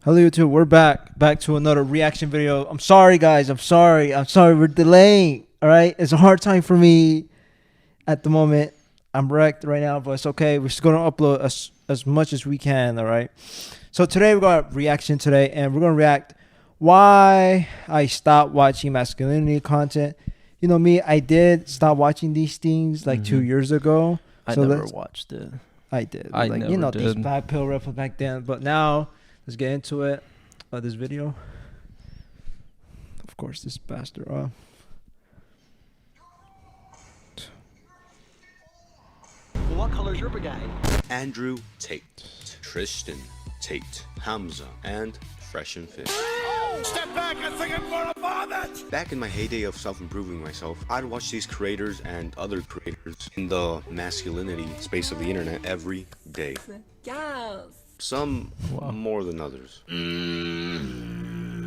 Hello YouTube, we're back to another reaction video. I'm sorry guys, I'm sorry we're delaying. All right, it's a hard time for me at the moment. I'm wrecked right now, but it's okay. We're just gonna upload as much as we can. All right, so today we're gonna reaction today, and we're gonna react why I stopped watching masculinity content. You know me, I did stop watching these things like 2 years ago. I So never watched it. I did. I like, never you know, did. these black pill rappers back then. But now, let's get into it. This video. Of course, this bastard. What color's your brigade? Andrew Tate, Tristan Tate, Hamza, and Fresh and Fit. Step back and sing it for a father! Back in my heyday of self-improving myself, I'd watch these creators and other creators in the masculinity space of the internet every day. Yes. Some more than others.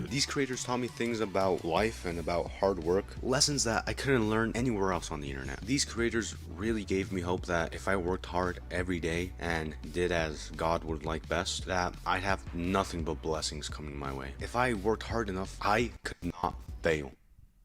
These creators taught me things about life and about hard work, lessons that I couldn't learn anywhere else on the internet. These creators really gave me hope that if I worked hard every day and did as God would like best, that I'd have nothing but blessings coming my way. If I worked hard enough, I could not fail.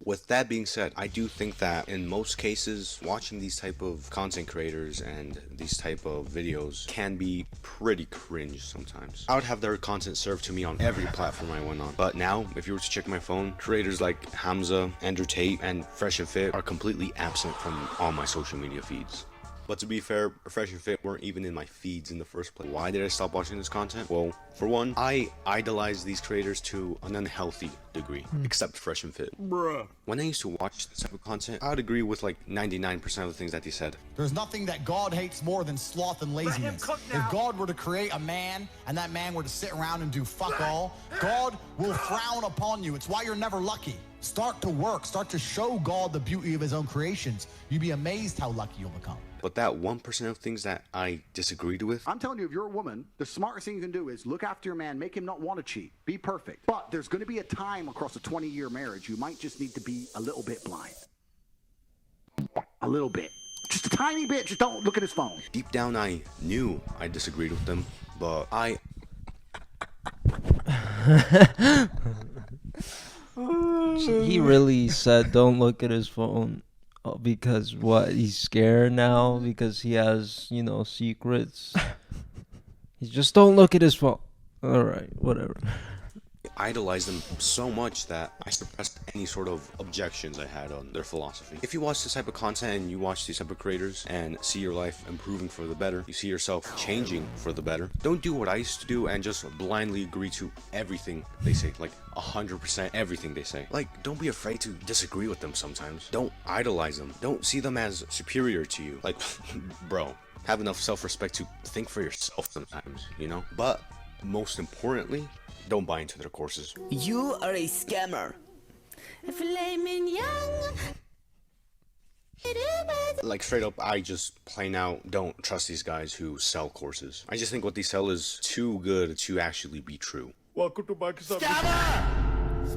With that being said, I do think that in most cases, watching these type of content creators and these type of videos can be pretty cringe sometimes. I would have their content served to me on every platform I went on. But now, if you were to check my phone, creators like Hamza, Andrew Tate, and Fresh and Fit are completely absent from all my social media feeds. But to be fair, Fresh and Fit weren't even in my feeds in the first place. Why did I stop watching this content? Well, for one, I idolize these creators to an unhealthy degree, except Fresh and Fit. Bruh. When I used to watch this type of content, I would agree with like 99% of the things that they said. There's nothing that God hates more than sloth and laziness. If God were to create a man and that man were to sit around and do fuck all, God will frown upon you. It's why you're never lucky. Start to work. Start to show God the beauty of his own creations. You'd be amazed how lucky you'll become. But that 1% of things that I disagreed with, I'm telling you, if you're a woman, the smartest thing you can do is look after your man, make him not want to cheat, be perfect. But there's going to be a time across a 20-year marriage you might just need to be a little bit blind. A little bit. Just a tiny bit. Just don't look at his phone. deep down I knew I disagreed with them, but He really said don't look at his phone because what? He's scared now because he has, you know, secrets. He just don't look at his phone. All right, whatever. idolized them so much that I suppressed any sort of objections I had on their philosophy. If you watch this type of content and you watch these type of creators and see your life improving for the better, you see yourself changing for the better, don't do what I used to do and just blindly agree to everything they say, like 100% everything they say. Like, don't be afraid to disagree with them sometimes. Don't idolize them. Don't see them as superior to you. Like, bro, have enough self-respect to think for yourself sometimes, you know? But most importantly, don't buy into their courses. You are a scammer. Flaming young. Like, straight up, I just plain out don't trust these guys who sell courses. I just think what they sell is too good to actually be true. Welcome to Pakistan.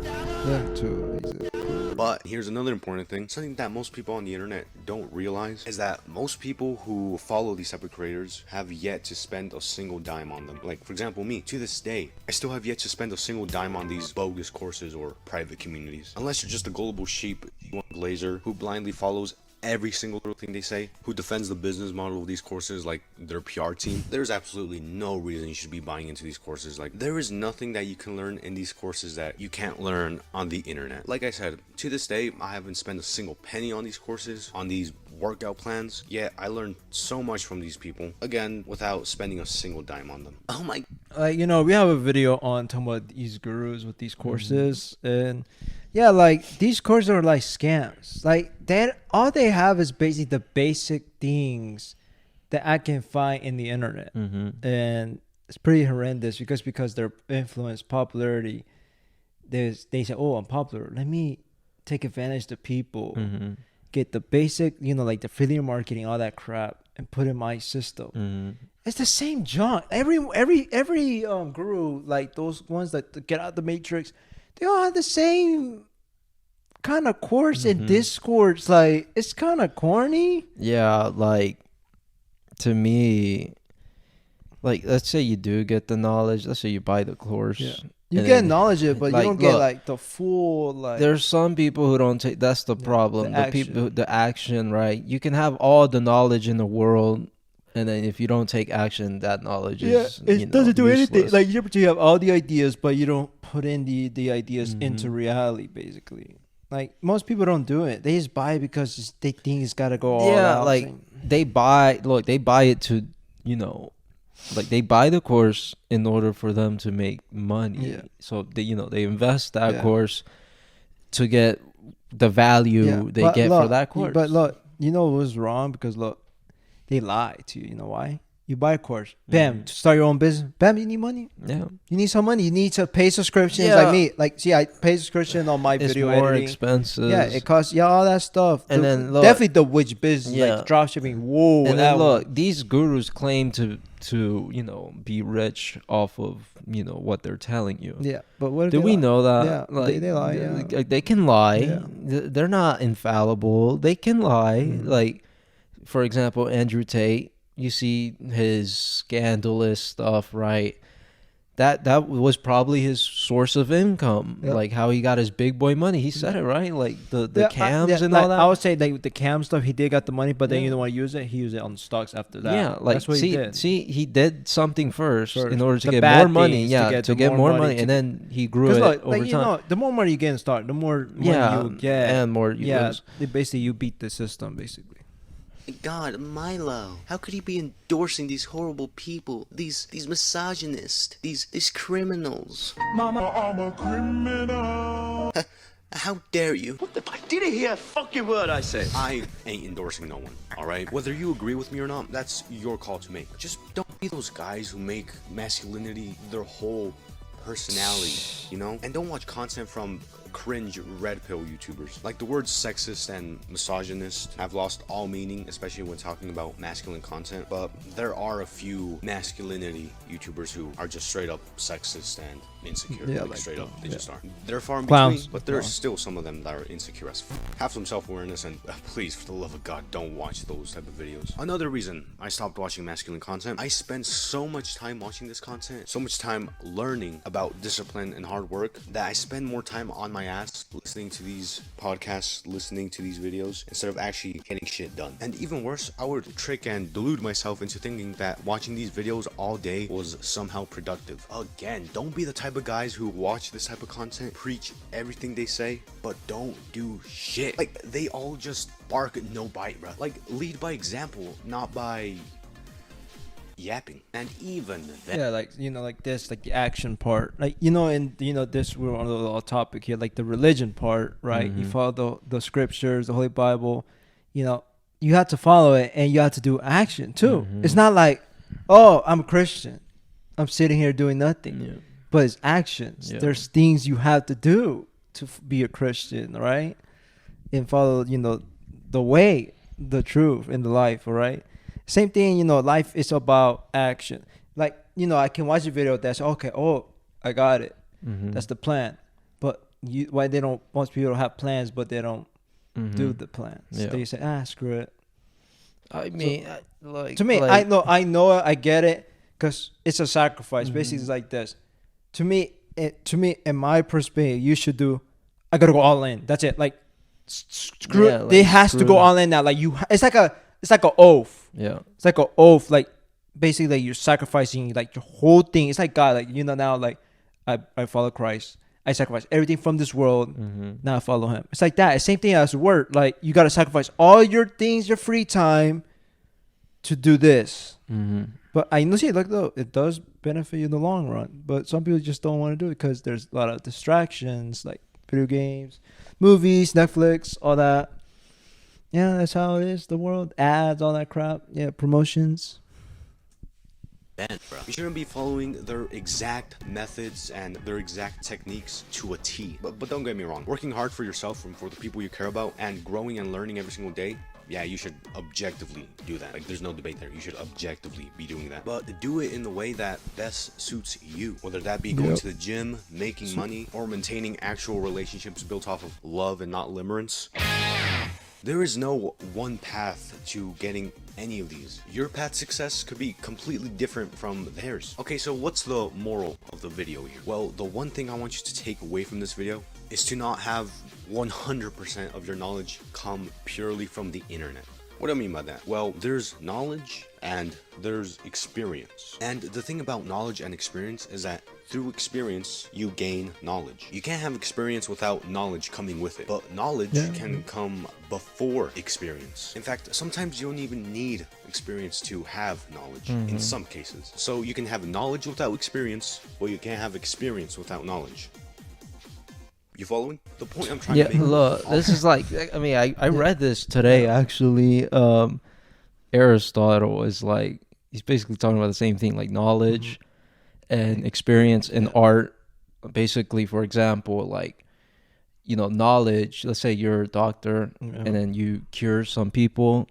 Yeah, too easy. But here's another important thing. Something that most people on the internet don't realize is that most people who follow these type of creators have yet to spend a single dime on them. Like, for example, me, to this day, I still have yet to spend a single dime on these bogus courses or private communities. Unless you're just a gullible sheep, glazer, who blindly follows every single little thing they say, who defends the business model of these courses like their PR team, there's absolutely no reason you should be buying into these courses. Like, there is nothing that you can learn in these courses that you can't learn on the internet. Like I said, to this day, I haven't spent a single penny on these courses, on these workout plans, yet I learned so much from these people, again, without spending a single dime on them. Oh my... you know, we have a video on talking about these gurus with these courses, and yeah, like, these courses are like scams. Like, that all they have is basically the basic things that I can find in the internet, and it's pretty horrendous because their influence, popularity, they say, oh, I'm popular, let me take advantage of the people, get the basic, you know, like the affiliate marketing, all that crap, and put in my system. It's the same junk. Every guru, like those ones that get out the matrix, they all have the same kind of course in Discord. Like, it's kind of corny. Yeah, like, to me, like, let's say you do get the knowledge. Let's say you buy the course. Yeah. You and get then, knowledge, of it, but like, you don't get look, like the full like. there's some people who don't take. That's the problem. the The people, the action, right? You can have all the knowledge in the world, and then if you don't take action, that knowledge is it doesn't do anything. useless. Like you have all the ideas, but you don't put in the ideas into reality. Basically, like most people don't do it. They just buy it because they think it's got to go all Yeah, out. like they buy. Look, they buy it to, like they buy the course in order for them to make money. Yeah. So they invest that Yeah. course to get the value they but get look, for that course. But look, you know what was wrong? Because look, they lie to you. You know why? You buy a course, bam, to start your own business. Bam, you need money. Yeah, You need some money. You need to pay subscriptions Yeah. like me. Like, see, I pay subscription on my it's video more editing. expensive. Yeah, it costs all that stuff. And then look- definitely the witch business, Yeah. like dropshipping. Whoa, and that then one. look, these gurus claim to be rich off of what they're telling you. Yeah, but what if Do they we lie? know that? Yeah, like they lie. Yeah. they can lie. Yeah. They're not infallible. They can lie. Like, for example, Andrew Tate. You see his scandalous stuff, right? That was probably his source of income. Yeah. Like how he got his big boy money. He said it, right? Like the cams and like, all that. I would say like the cam stuff, he did got the money, but then you don't want to use it. He used it on stocks after that. Yeah, like that's what he did. he did something first First. in order to The get bad more money. things Yeah, to get more money, to- and then he grew Because it look, over like time. the more money you get in start, the more money Yeah, you get, and more you lose. basically you beat the system, basically. God, Milo, how could he be endorsing these horrible people, these misogynists, these criminals? Mama, I'm a criminal. How dare you? What the fuck? Did he hear a fucking word I said? I ain't endorsing no one, alright? Whether you agree with me or not, that's your call to make. Just don't be those guys who make masculinity their whole personality, And don't watch content from cringe red pill YouTubers. Like, the words sexist and misogynist have lost all meaning, especially when talking about masculine content, but there are a few masculinity YouTubers who are just straight up sexist and insecure. Yeah, like like straight up, they yeah. just are. They're far in Clowns. between, but there's still some of them that are insecure as have some self-awareness, and please, for the love of God, don't watch those type of videos. Another reason I stopped watching masculine content, I spend so much time watching this content, so much time learning about discipline and hard work, that I spend more time on my ass listening to these podcasts, listening to these videos, instead of actually getting shit done. And even worse, I would trick and delude myself into thinking that watching these videos all day was somehow productive. Again, don't be the type of guys who watch this type of content, preach everything they say, but don't do shit. Like, they all just bark, no bite, bro. Like, lead by example, not by yapping. And even then, Yeah, like like this, like the action part, like and this we're on a little topic here, like the religion part, right? You follow the scriptures, the Holy Bible, you have to follow it, and you have to do action too. It's not like, oh, I'm a Christian, I'm sitting here doing nothing, but it's actions. Yeah. There's things you have to do to be a Christian, right? And follow the way, the truth, and the life, all right? Same thing, life is about action. Like, I can watch a video that's okay. Oh, I got it. That's the plan. But why most people have plans, but they don't do the plans. Yeah. They say, screw it. I mean, To me, I know, I get it, because it's a sacrifice. Basically, it's like this. To me, in my perspective, you should do. I gotta go all in. That's it. Like, screw it. like, They has to screw go it. all in now. Like it's like an oath. Yeah. It's like an oath, like basically like you're sacrificing like your whole thing. It's like God, like now, like I follow Christ. I sacrifice everything from this world. Now I follow Him. It's like that. It's same thing as work. Like you gotta sacrifice all your things, your free time, to do this. But I see, like though, it does benefit you in the long run. But some people just don't want to do it because there's a lot of distractions, like video games, movies, Netflix, all that. Yeah, that's how it is. The world, ads, all that crap. Yeah, promotions. bro. You shouldn't be following their exact methods and their exact techniques to a T. But don't get me wrong. Working hard for yourself and for the people you care about, and growing and learning every single day, yeah, you should objectively do that. Like, there's no debate there. You should objectively be doing that. But do it in the way that best suits you. Whether that be going to the gym, making money, or maintaining actual relationships built off of love and not limerence. There is no one path to getting any of these. Your path to success could be completely different from theirs. Okay, so what's the moral of the video here? Well, the one thing I want you to take away from this video is to not have 100% of your knowledge come purely from the internet. What do I mean by that? Well, there's knowledge and there's experience. And the thing about knowledge and experience is that through experience, you gain knowledge. You can't have experience without knowledge coming with it. But knowledge can come before experience. In fact, sometimes you don't even need experience to have knowledge in some cases. So you can have knowledge without experience, but you can't have experience without knowledge. You following? The point I'm trying to make. Look, this is like, I mean, I read this today, actually. Aristotle is like, he's basically talking about the same thing, like knowledge and experience in art. Basically, for example, like, you know, knowledge, let's say you're a doctor and then you cure some people,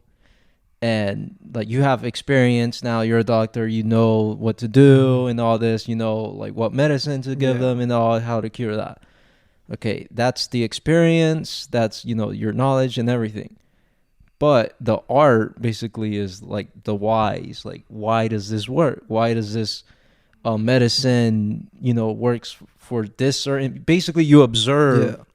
and like you have experience now, you're a doctor, you know what to do and all this, you know, like what medicine to give them and all, how to cure that. Okay, that's the experience, that's, you know, your knowledge and everything. But the art basically is like the whys. Like, why does this work? Why does this medicine, you know, works for this certain... Basically, you observe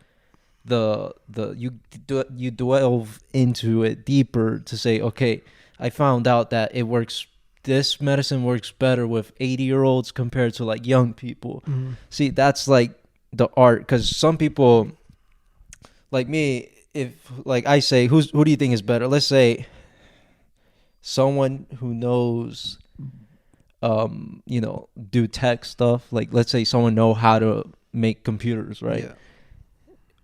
you delve into it deeper to say, okay, I found out that it works... This medicine works better with 80-year-olds compared to like young people. See, that's like the art, because some people like me, if like I say, who do you think is better? Let's say someone who knows you know, do tech stuff, like let's say someone know how to make computers, right?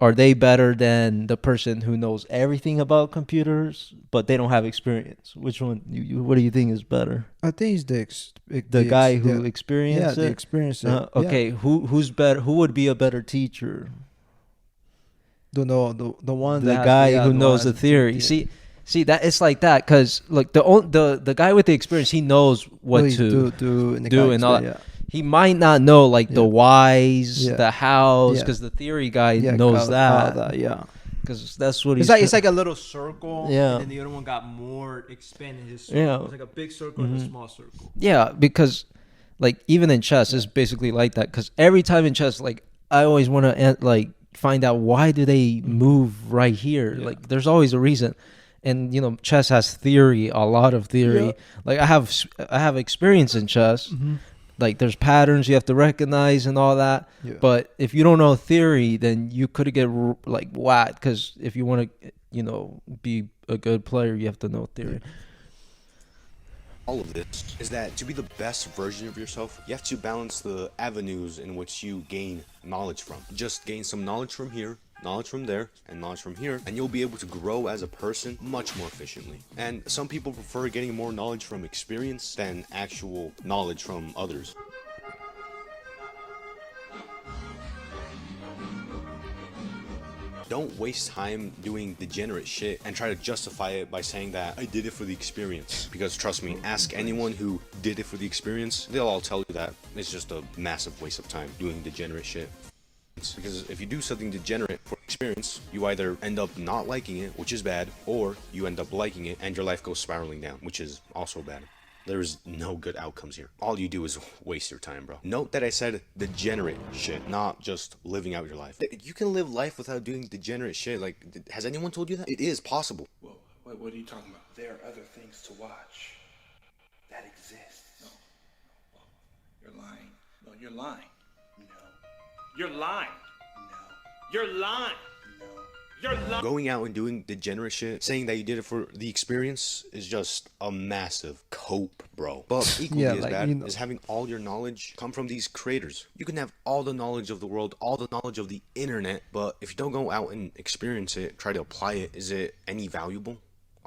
Are they better than the person who knows everything about computers but they don't have experience? Which one what do you think is better? I think it's the guy who experienced it. The experience. Okay, who's better? Who would be a better teacher? The one The guy who knows the theory. See that it's like that, because like the guy with the experience, he knows what to do and all that. He might not know like the whys, the hows, because the theory guy knows that. Because that's what he's... It's like a little circle. Yeah. And then the other one got more expanded his circle. Yeah. It's like a big circle and a small circle. Yeah, because like even in chess, it's basically like that. Because every time in chess, like I always want to like find out why do they move right here. Like there's always a reason. And you know, chess has theory, a lot of theory. Like I have experience in chess. Like there's patterns you have to recognize and all that. But if you don't know theory, then you could get like whacked, because if you want to, you know, be a good player, you have to know theory. All of this is that to be the best version of yourself, you have to balance the avenues in which you gain knowledge from. Just gain some knowledge from here, knowledge from there, and knowledge from here, and you'll be able to grow as a person much more efficiently. And some people prefer getting more knowledge from experience than actual knowledge from others. Don't waste time doing degenerate shit and try to justify it by saying that I did it for the experience. Because trust me, ask anyone who did it for the experience, they'll all tell you that it's just a massive waste of time doing degenerate shit. Because if you do something degenerate for experience, you either end up not liking it, which is bad, or you end up liking it and your life goes spiraling down, which is also bad. There's no good outcomes here. All you do is waste your time, bro. Note that I said degenerate shit, not just living out your life. You can live life without doing degenerate shit. Like, has anyone told you that? It is possible. Whoa, what are you talking about? There are other things to watch that exist. No. You're lying. No, you're lying. No. You're lying. No. You're lying. No. You're lying. Going out and doing degenerate shit, saying that you did it for the experience, is just a massive cope, bro. But equally as bad is having all your knowledge come from these creators. You can have all the knowledge of the world, all the knowledge of the internet, but if you don't go out and experience it, try to apply it, is it any valuable?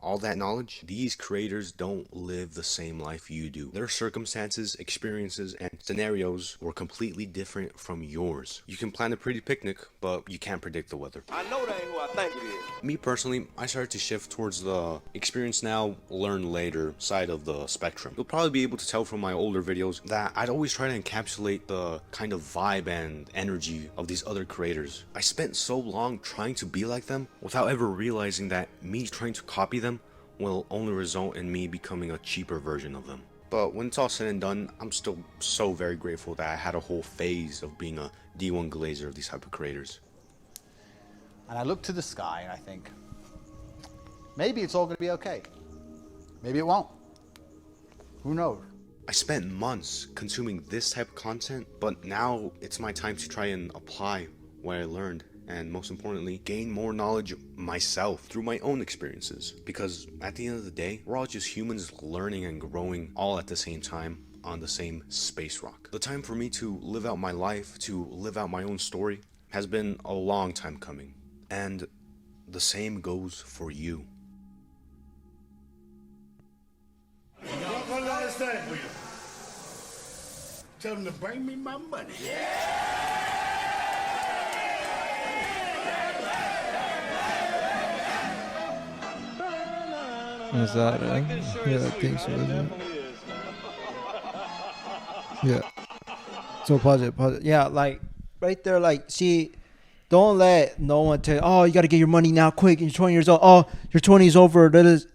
all that knowledge, these creators don't live the same life you do. Their circumstances, experiences, and scenarios were completely different from yours. You can plan a pretty picnic, but you can't predict the weather. I know that ain't who I think it is. Me personally, I started to shift towards the experience now, learn later side of the spectrum. You'll probably be able to tell from my older videos that I'd always try to encapsulate the kind of vibe and energy of these other creators. I spent so long trying to be like them without ever realizing that me trying to copy them will only result in me becoming a cheaper version of them. But when it's all said and done, I'm still so very grateful that I had a whole phase of being a D1 glazer of these type of creators. And I look to the sky and I think, maybe it's all going to be okay. Maybe it won't. Who knows? I spent months consuming this type of content, but now it's my time to try and apply what I learned, and most importantly, gain more knowledge myself through my own experiences. Because at the end of the day, we're all just humans learning and growing all at the same time on the same space rock. The time for me to live out my life, to live out my own story, has been a long time coming. And the same goes for you. What do I understand for you? Tell them to bring me my money. Is that it? Yeah, I think so. Isn't it? Yeah. So pause it. Yeah, like right there, like, see, don't let no one tell you, oh, you got to get your money now, quick. You're 20 years old. Oh, your 20 is over. That is,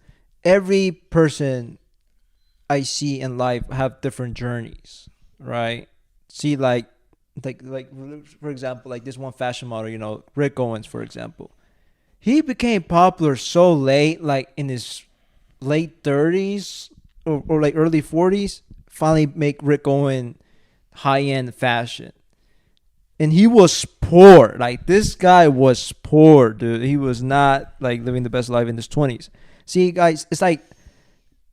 every person I see in life have different journeys, right? See, like for example, like this one fashion model, you know, Rick Owens, for example. He became popular so late, like in his late 30s or like early 40s, finally make Rick Owens high-end fashion. And he was poor. Like, this guy was poor, dude. He was not like living the best life in his 20s. See, guys, it's like,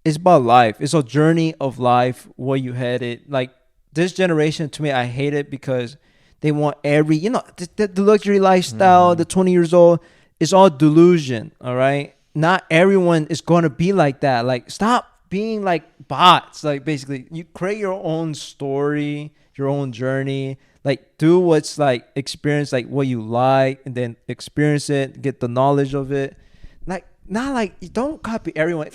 it's about life. It's a journey of life, where you headed. Like, this generation, to me, I hate it because they want every, you know, the luxury lifestyle, the 20 years old. It's all delusion, all right? Not everyone is going to be like that. Like, stop being like bots. Like, basically, you create your own story, your own journey. Like, do what's like, experience like what you like, and then experience it, get the knowledge of it. Like, not like, don't copy everyone.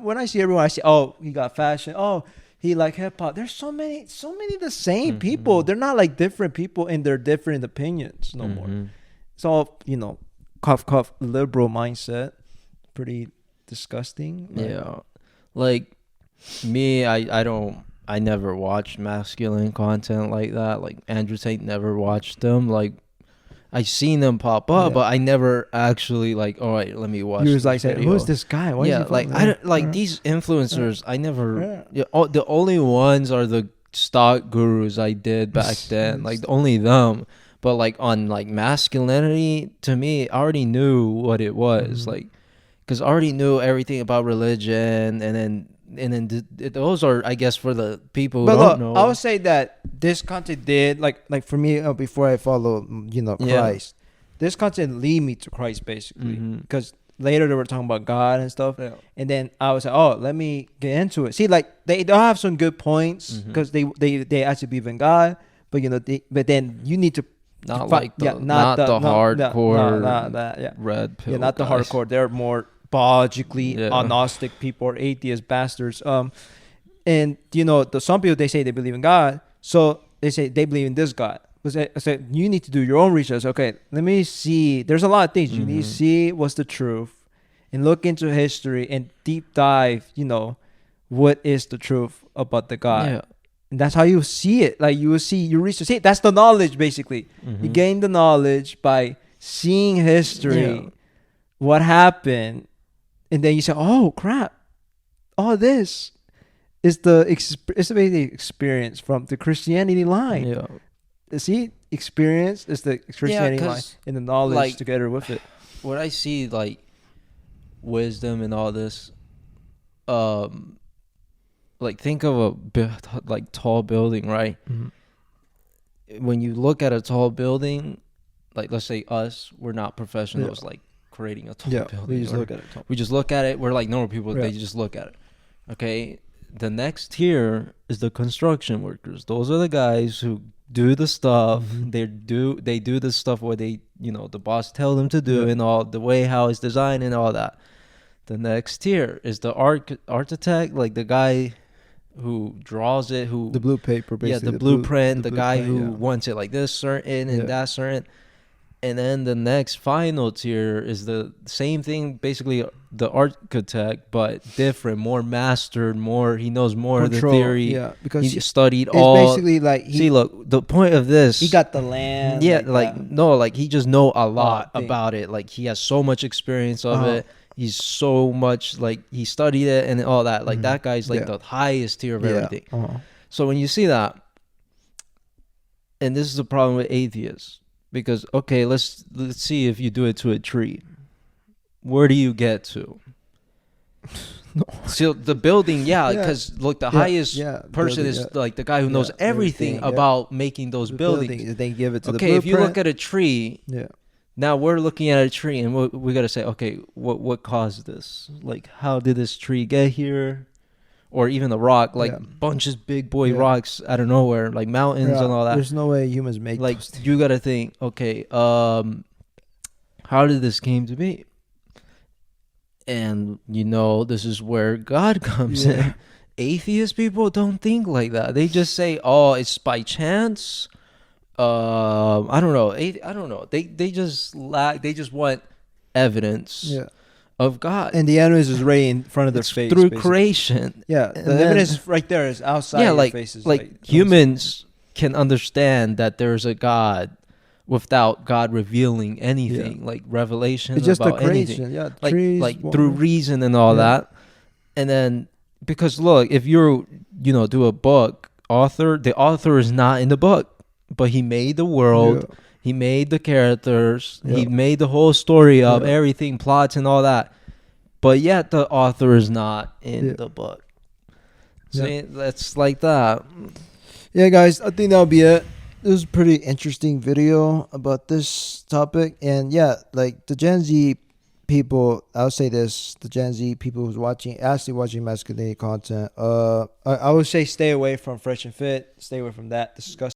When I see everyone, I see, oh, he got fashion. Oh, he like hip hop. There's so many the same people. They're not like different people in their different opinions no more. It's all, you know, cough, liberal mindset. Pretty disgusting. Right? Yeah. Like, me, I never watched masculine content like that. Like, Andrew Tate never watched them. Like, I seen them pop up, but I never actually like, all right, let me watch. You was like, saying, who's this guy? Why is he like I don't, like these influencers. I never. Yeah, the only ones are the stock gurus I did back then. Like, only them. But like on like masculinity, to me, I already knew what it was. Like, because I already knew everything about religion, and then those are, I guess, for the people who don't know. I would say that this content did, like for me, before I follow, you know, Christ, this content lead me to Christ, basically. Because later they were talking about God and stuff. Yeah. And then I was like, oh, let me get into it. See, like, they have some good points because they actually believe in God. But, you know, but then you need to, not like the, not the hardcore red pill. Yeah, not guys. the hardcore. They're more biologically agnostic people or atheist bastards. And you know, some people, they say they believe in God, so they say they believe in this God. I said, you need to do your own research. Okay, let me see. There's a lot of things you need to see. What's the truth, and look into history and deep dive. You know, what is the truth about the God? Yeah. And that's how you see it. Like, you will see, you research. See, that's the knowledge, basically. You gain the knowledge by seeing history, what happened, and then you say, "Oh crap! All this is the experience from the Christianity line." Yeah. See, experience is the Christianity line, and the knowledge, like, together with it. What I see, like, wisdom and all this, like, think of a tall building, right? When you look at a tall building, like, let's say us, we're not professionals, like creating a tall Yeah, building. we just or look at it. we just look at it. We're like normal people. Yeah. They just look at it. Okay. The next tier is the construction workers. Those are the guys who do the stuff. Mhm. They do the stuff where they, the boss tell them to do, Yeah. and all the way how it's designed and all that. The next tier is the architect, like the guy who draws it, who The blue paper, basically. the blueprint, the guy blueprint, who yeah. wants it like this certain and Yeah. that certain. And then the next final tier is the same thing, basically the architect, but different, more mastered, more, he knows more Control, of the theory. yeah, because he studied it's all. basically like See, look, the point of this. he got the land. Yeah, that. he just know a lot thing. about it. Like he has so much experience of Uh-huh. it. He's so much, like he studied it and all that. Like Mhm. that guy's like Yeah. the highest tier of Yeah. everything. Uh-huh. So when you see that, and this is the problem with atheists, because okay, let's see if you do it to a tree. Where do you get to? No. So the building, yeah, Yeah. because look, the Yeah, highest yeah, person building, is yeah. like the guy who knows Yeah, everything everything, yeah. about making those The buildings. building, they give it to the Okay, if you look blueprint. at a tree, Yeah. now we're looking at a tree and we got to say, okay, what caused this? Like, how did this tree get here? Or even a rock, like Yeah. bunches big boy Yeah. rocks out of nowhere, like mountains Yeah, and all that. There's no way humans make Like those things. you got to think, okay, how did this came to be? And this is where God comes Yeah. in. Atheist people don't think like that. They just say, "Oh, it's by chance." I don't know. I don't know. They just lack. They just want evidence Yeah. of God. And the evidence is right in front of their It's face. through basically. creation. Yeah, And the then- evidence right there is outside yeah, your like faces. humans can understand that there's a God without God revealing anything, like revelation It's just the about anything. creation. Yeah, like trees, through water. reason and all Yeah. that. And then because look, if you're do a book, the author is not in the book, but he made the world, Yeah. he made the characters, he Yeah. made the whole story up, Yeah. everything, plots and all that. But yet the author is not in Yeah. the book. Yeah. See, that's like that. Yeah, guys, I think that'll be it. This was a pretty interesting video about this topic. And yeah, like the Gen Z people, I'll say this, the Gen Z people who's actually watching masculinity content, I would say stay away from Fresh and Fit, stay away from that disgusting